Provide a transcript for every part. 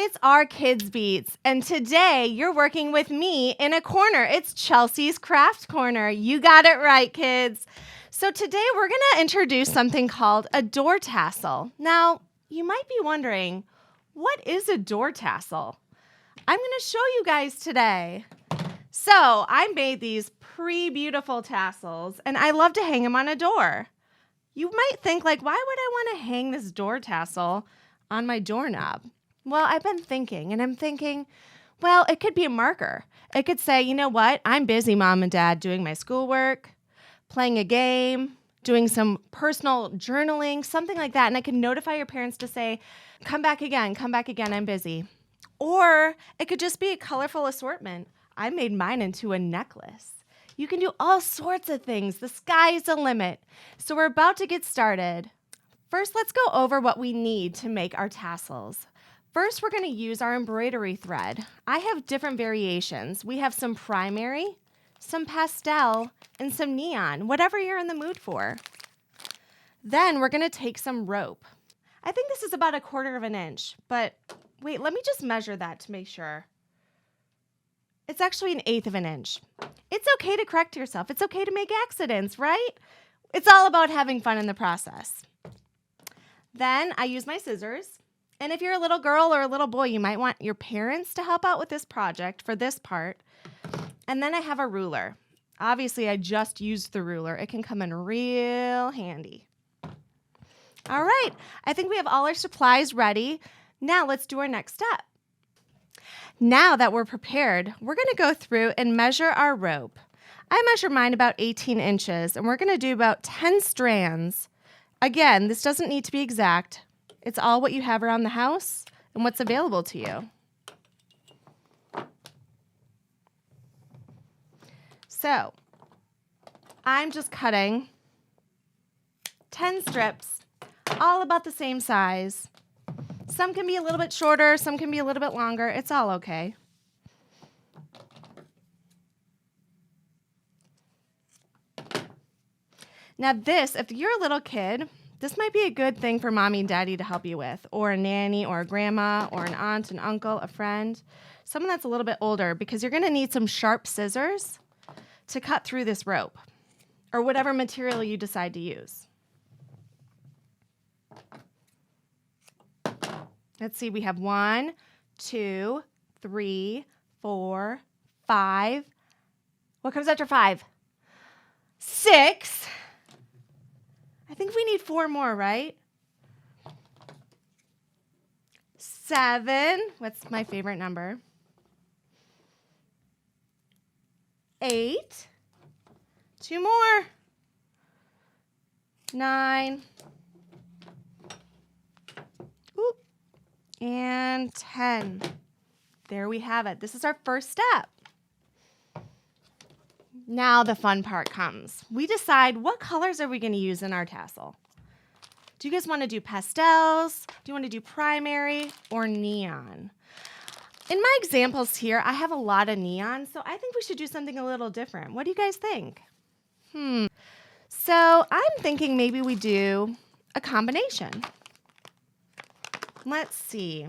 it's our Kids Beats, and today you're working with me in a corner. It's Chelsea's Craft Corner. You got it right, kids. So today we're going to introduce something called a door tassel. Now, you might be wondering, what is a door tassel? I'm going to show you guys today. So I made these beautiful tassels, and I love to hang them on a door. You might think, like, why would I want to hang this door tassel on my doorknob? Well, I've been thinking, and I'm thinking, well, it could be a marker. It could say, you know what? I'm busy, Mom and Dad, doing my schoolwork, playing a game, doing some personal journaling, something like that. And I can notify your parents to say, come back again, I'm busy. Or it could just be a colorful assortment. I made mine into a necklace. You can do all sorts of things. The sky's the limit. So we're about to get started. First, let's go over what we need to make our tassels. First, we're going to use our embroidery thread. I have different variations. We have some primary, some pastel, and some neon, whatever you're in the mood for. Then we're going to take some rope. I think this is about 1/4 inch, but wait, let me just measure that to make sure. It's actually 1/8 inch. It's okay to correct yourself. It's okay to make accidents, right? It's all about having fun in the process. Then I use my scissors. And if you're a little girl or a little boy, you might want your parents to help out with this project for this part. And then I have a ruler. Obviously, I just used the ruler. It can come in real handy. All right, I think we have all our supplies ready. Now let's do our next step. Now that we're prepared, we're going to go through and measure our rope. I measure mine about 18 inches, and we're going to do about 10 strands. Again, this doesn't need to be exact. It's all what you have around the house and what's available to you. So, I'm just cutting 10 strips, all about the same size. Some can be a little bit shorter, some can be a little bit longer. It's all okay. Now this, if you're a little kid, this might be a good thing for mommy and daddy to help you with, or a nanny, or a grandma, or an aunt, an uncle, a friend, someone that's a little bit older, because you're going to need some sharp scissors to cut through this rope, or whatever material you decide to use. Let's see, we have 1, 2, 3, 4, 5. What comes after 5? 6. I think we need 4 more, right? 7. What's my favorite number? 8. 2 more. 9. Ooh. And 10. There we have it. This is our first step. Now the fun part comes. We decide what colors are we going to use in our tassel. Do you guys want to do pastels? Do you want to do primary or neon? In my examples here, I have a lot of neon, so I think we should do something a little different. What do you guys think? So I'm thinking maybe we do a combination. Let's see.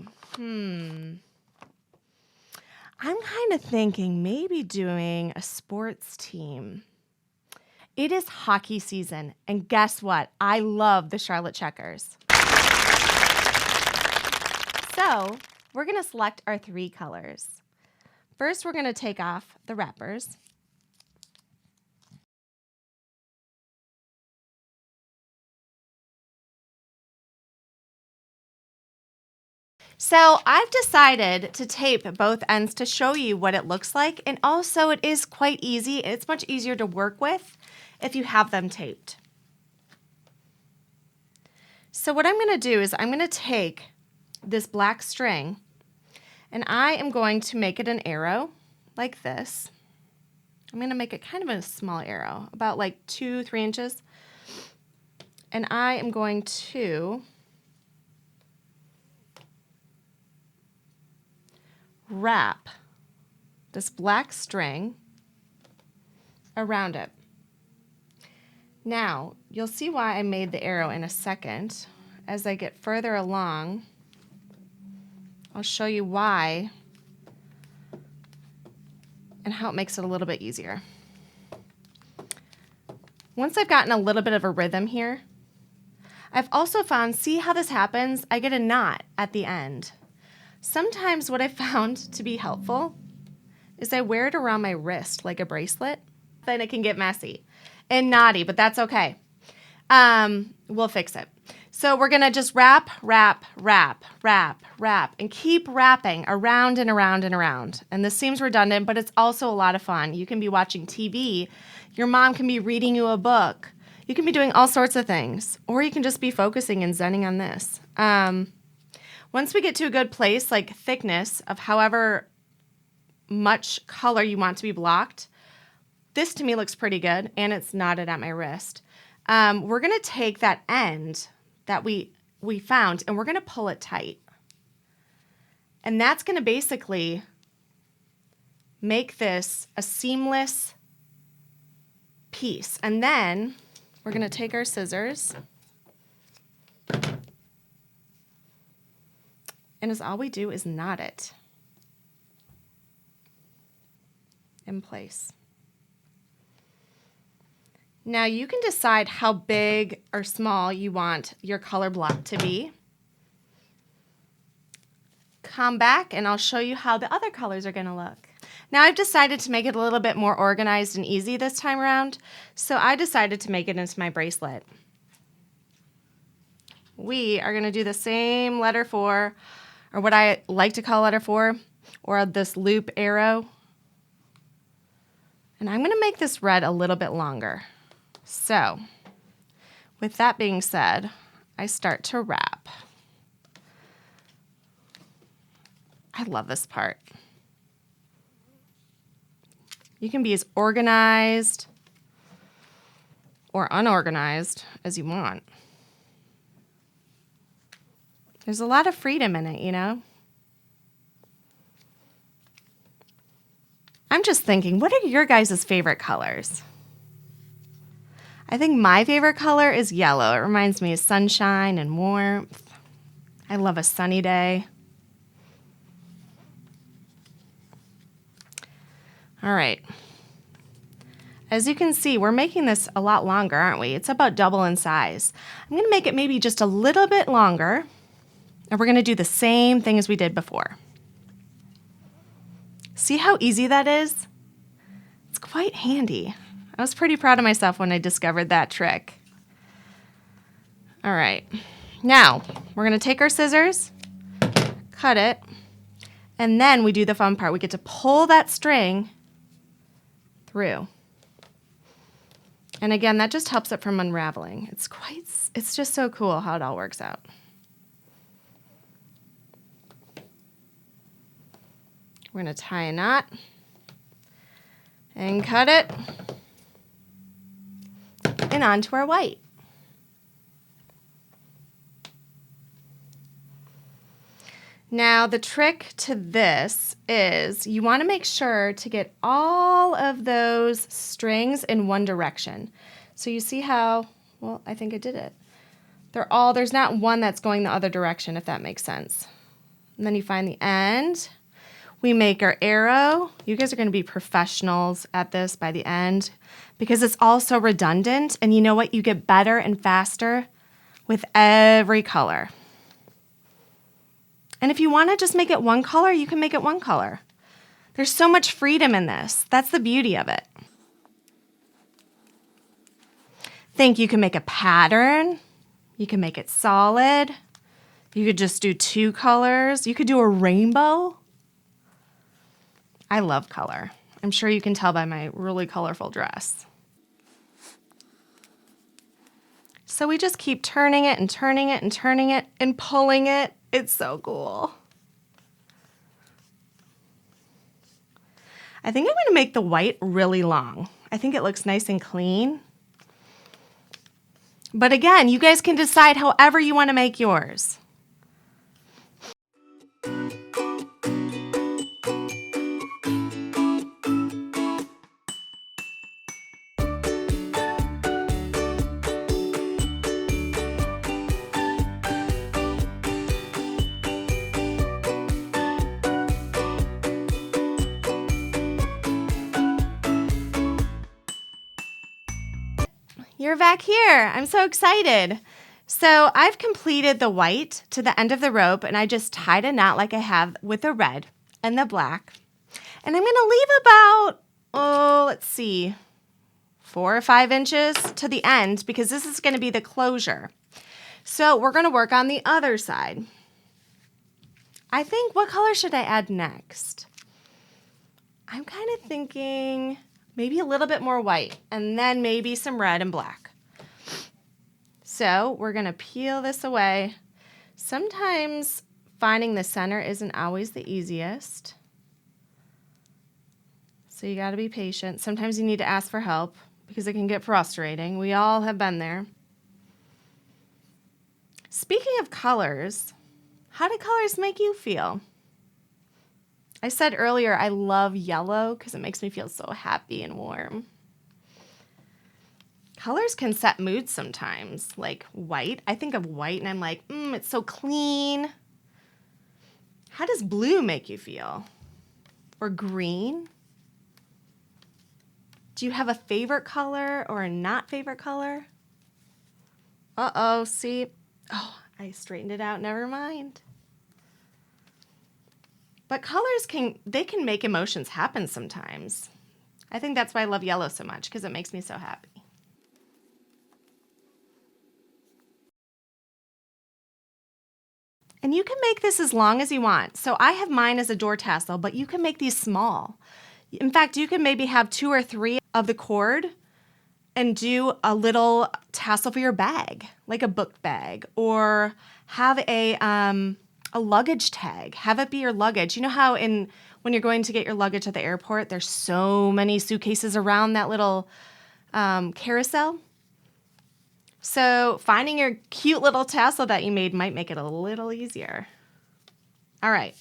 I'm kind of thinking maybe doing a sports team. It is hockey season, and guess what? I love the Charlotte Checkers. So we're going to select our 3 colors. First, we're going to take off the wrappers. So I've decided to tape both ends to show you what it looks like, and also it is quite easy. It's much easier to work with if you have them taped. So what I'm going to do is I'm going to take this black string and I am going to make it an arrow like this. I'm going to make it kind of a small arrow, about like 2-3 inches. And I am going to wrap this black string around it. Now, you'll see why I made the arrow in a second. As I get further along, I'll show you why and how it makes it a little bit easier. Once I've gotten a little bit of a rhythm here, I've also found, see how this happens? I get a knot at the end. Sometimes what I found to be helpful is I wear it around my wrist like a bracelet. Then it can get messy and knotty, but that's okay. We'll fix it. So we're gonna just wrap, wrap, wrap, wrap, wrap, and keep wrapping around and around and around. And this seems redundant, but it's also a lot of fun. You can be watching TV. Your mom can be reading you a book. You can be doing all sorts of things, or you can just be focusing and zenning on this. Once we get to a good place, like thickness of however much color you want to be blocked, this to me looks pretty good, and it's knotted at my wrist. We're going to take that end that we found, and we're going to pull it tight. And that's going to basically make this a seamless piece. And then we're going to take our scissors, and all we do is knot it in place. Now you can decide how big or small you want your color block to be. Come back and I'll show you how the other colors are going to look. Now I've decided to make it a little bit more organized and easy this time around, so I decided to make it into my bracelet. We are going to do the same letter 4, or what I like to call letter 4, or this loop arrow. And I'm going to make this red a little bit longer. So, with that being said, I start to wrap. I love this part. You can be as organized or unorganized as you want. There's a lot of freedom in it, you know? I'm just thinking, what are your guys' favorite colors? I think my favorite color is yellow. It reminds me of sunshine and warmth. I love a sunny day. All right. As you can see, we're making this a lot longer, aren't we? It's about double in size. I'm going to make it maybe just a little bit longer, and we're going to do the same thing as we did before. See how easy that is? It's quite handy. I was pretty proud of myself when I discovered that trick. All right, now we're going to take our scissors, cut it, and then we do the fun part. We get to pull that string through. And again, that just helps it from unraveling. It's just so cool how it all works out. We're going to tie a knot and cut it, and onto our white. Now the trick to this is you want to make sure to get all of those strings in one direction. So you see how, well, I think I did it. There's not one that's going the other direction, if that makes sense. And then you find the end. We make our arrow. You guys are going to be professionals at this by the end because it's all so redundant. And you know what? You get better and faster with every color. And if you want to just make it one color, you can make it one color. There's so much freedom in this. That's the beauty of it. Think you can make a pattern. You can make it solid. You could just do 2 colors. You could do a rainbow. I love color. I'm sure you can tell by my really colorful dress. So we just keep turning it and turning it and turning it and pulling it. It's so cool. I think I'm going to make the white really long. I think it looks nice and clean. But again, you guys can decide however you want to make yours. you're back here. I'm so excited. So I've completed the white to the end of the rope, and I just tied a knot like I have with the red and the black. And I'm going to leave about, let's see, 4 or 5 inches to the end because this is going to be the closure. So we're going to work on the other side. I think, what color should I add next? I'm kind of thinking maybe a little bit more white and then maybe some red and black. So we're going to peel this away. Sometimes finding the center isn't always the easiest. So you got to be patient. Sometimes you need to ask for help because it can get frustrating. We all have been there. Speaking of colors, how do colors make you feel? I said earlier I love yellow because it makes me feel so happy and warm. Colors can set moods sometimes, like white. I think of white and I'm like, it's so clean. How does blue make you feel? Or green? Do you have a favorite color or a not favorite color? Uh-oh, see? Oh, I straightened it out, never mind. But colors can make emotions happen sometimes. I think that's why I love yellow so much, because it makes me so happy. And you can make this as long as you want. So I have mine as a door tassel, but you can make these small. In fact, you can maybe have 2 or 3 of the cord and do a little tassel for your bag, like a book bag, or have a luggage tag. Have it be your luggage. You know how when you're going to get your luggage at the airport, there's so many suitcases around that little carousel? So finding your cute little tassel that you made might make it a little easier. All right.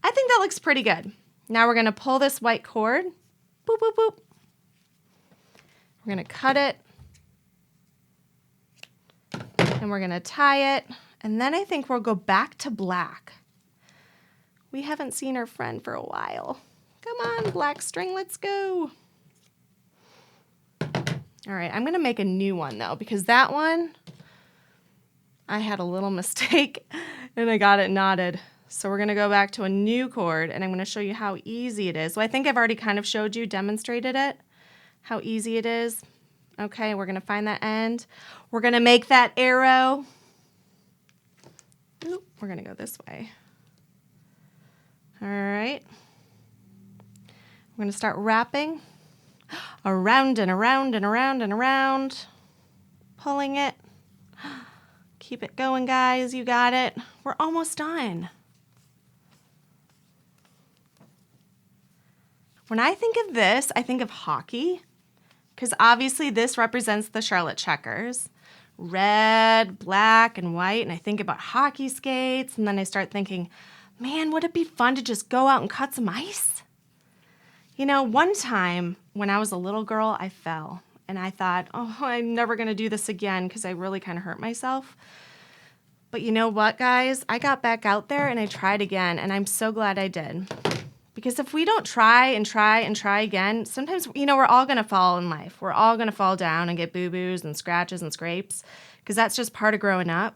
I think that looks pretty good. Now we're going to pull this white cord. Boop, boop, boop. We're going to cut it. And we're going to tie it. And then I think we'll go back to black. We haven't seen our friend for a while. Come on, black string, let's go. All right, I'm going to make a new one, though, because that one, I had a little mistake, and I got it knotted. So we're going to go back to a new cord, and I'm going to show you how easy it is. So I think I've already kind of showed you, demonstrated it, how easy it is. Okay, we're going to find that end. We're going to make that arrow. Oop, we're going to go this way. All right. We're going to start wrapping around and around and around and around, pulling it. Keep it going, guys. You got it. We're almost done. When I think of this, I think of hockey, because obviously this represents the Charlotte checkers. Red, black, and white, and I think about hockey skates, and then I start thinking, man, would it be fun to just go out and cut some ice? You know, one time when I was a little girl, I fell, and I thought, oh, I'm never going to do this again because I really kind of hurt myself. But you know what, guys? I got back out there, and I tried again, and I'm so glad I did. Because if we don't try and try and try again, sometimes, you know, we're all going to fall in life. We're all going to fall down and get boo-boos and scratches and scrapes because that's just part of growing up.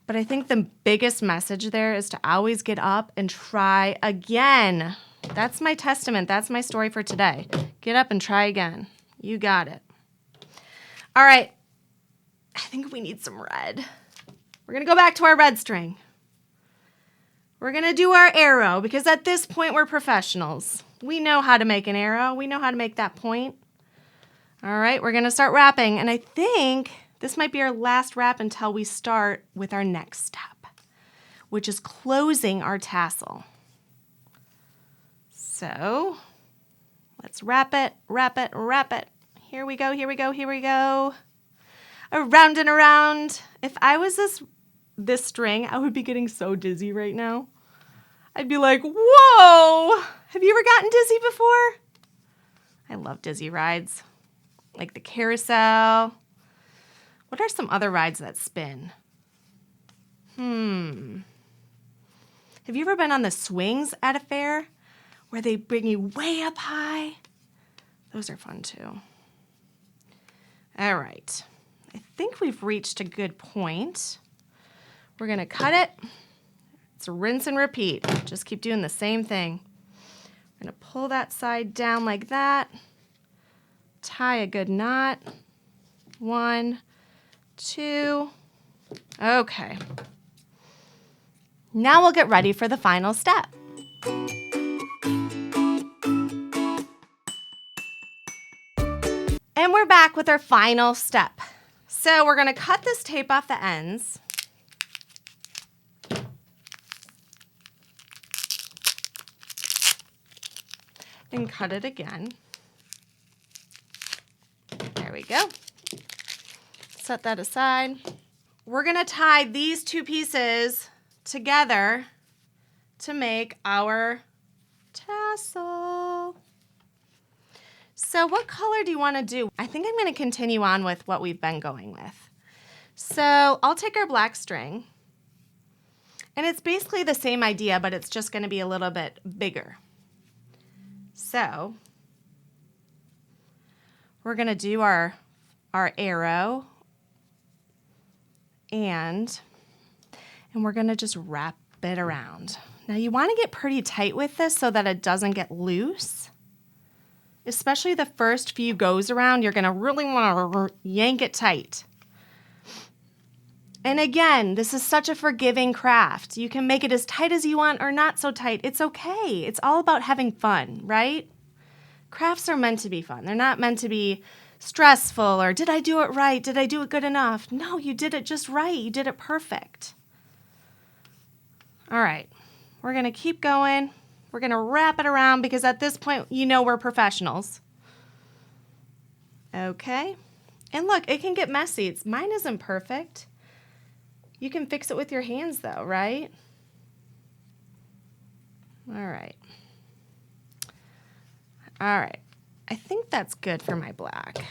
But I think the biggest message there is to always get up and try again. That's my testament. That's my story for today. Get up and try again. You got it. All right. I think we need some red. We're going to go back to our red string. We're going to do our arrow because at this point we're professionals. We know how to make an arrow. We know how to make that point. All right, we're going to start wrapping. And I think this might be our last wrap until we start with our next step, which is closing our tassel. So let's wrap it, wrap it, wrap it. Here we go, here we go, here we go. Around and around. If I was this string, I would be getting so dizzy right now. I'd be like, whoa! Have you ever gotten dizzy before? I love dizzy rides. Like the carousel. What are some other rides that spin? Have you ever been on the swings at a fair where they bring you way up high? Those are fun too. All right. I think we've reached a good point. We're going to cut it. It's rinse and repeat. Just keep doing the same thing. I'm going to pull that side down like that. Tie a good knot. 1, 2. Okay. Now we'll get ready for the final step. And we're back with our final step. So we're going to cut this tape off the ends. And cut it again. There we go. Set that aside. We're going to tie these two pieces together to make our tassel. So what color do you want to do? I think I'm going to continue on with what we've been going with. So I'll take our black string, and it's basically the same idea, but it's just going to be a little bit bigger. So we're going to do our arrow, and we're going to just wrap it around. Now you want to get pretty tight with this so that it doesn't get loose. Especially the first few goes around, you're going to really want to yank it tight. And again, this is such a forgiving craft. You can make it as tight as you want or not so tight. It's okay. It's all about having fun, right? Crafts are meant to be fun. They're not meant to be stressful or did I do it right? Did I do it good enough? No, you did it just right. You did it perfect. All right, we're going to keep going. We're going to wrap it around because at this point, you know we're professionals. Okay. And look, it can get messy. Mine isn't perfect. You can fix it with your hands though, right? All right. All right. I think that's good for my black.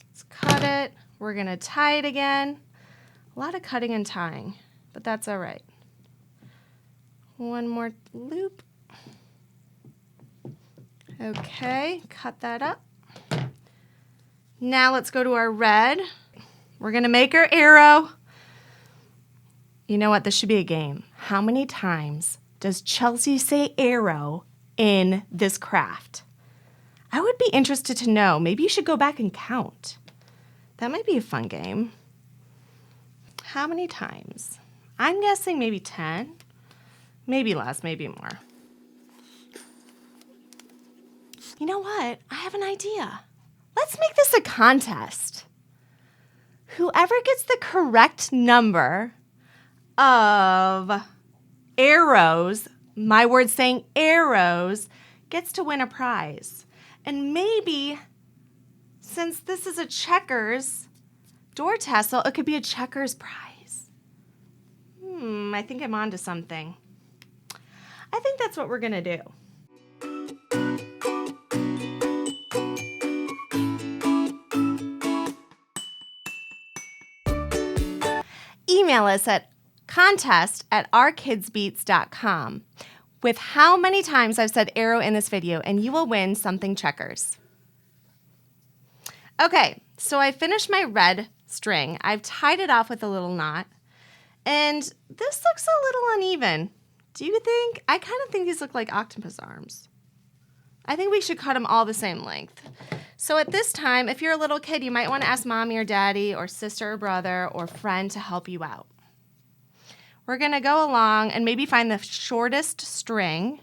Let's cut it. We're going to tie it again. A lot of cutting and tying, but that's all right. One more loop. Okay, cut that up. Now let's go to our red. We're going to make our arrow. You know what? This should be a game. How many times does Chelsea say arrow in this craft? I would be interested to know. Maybe you should go back and count. That might be a fun game. How many times? I'm guessing maybe 10. Maybe less, maybe more. You know what? I have an idea. Let's make this a contest. Whoever gets the correct number of arrows, my word saying arrows, gets to win a prize. And maybe, since this is a checkers door tassel, it could be a checkers prize. I think I'm onto something. I think that's what we're going to do. Email us at contest@rkidsbeats.com with how many times I've said arrow in this video, and you will win something checkers. Okay, so I finished my red string. I've tied it off with a little knot, and this looks a little uneven. Do you think? I kind of think these look like octopus arms. I think we should cut them all the same length. So at this time, if you're a little kid, you might want to ask mommy or daddy or sister or brother or friend to help you out. We're going to go along and maybe find the shortest string.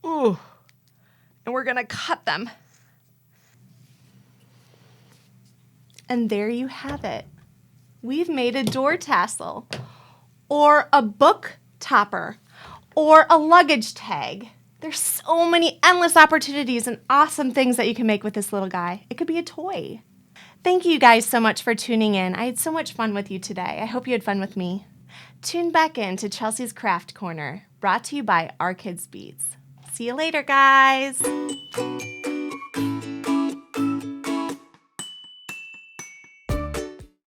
Ooh. And we're going to cut them. And there you have it. We've made a door tassel, or a book topper, or a luggage tag. There's so many endless opportunities and awesome things that you can make with this little guy. It could be a toy. Thank you guys so much for tuning in. I had so much fun with you today. I hope you had fun with me. Tune back in to Chelsea's Craft Corner, brought to you by RBTZTV. See you later, guys.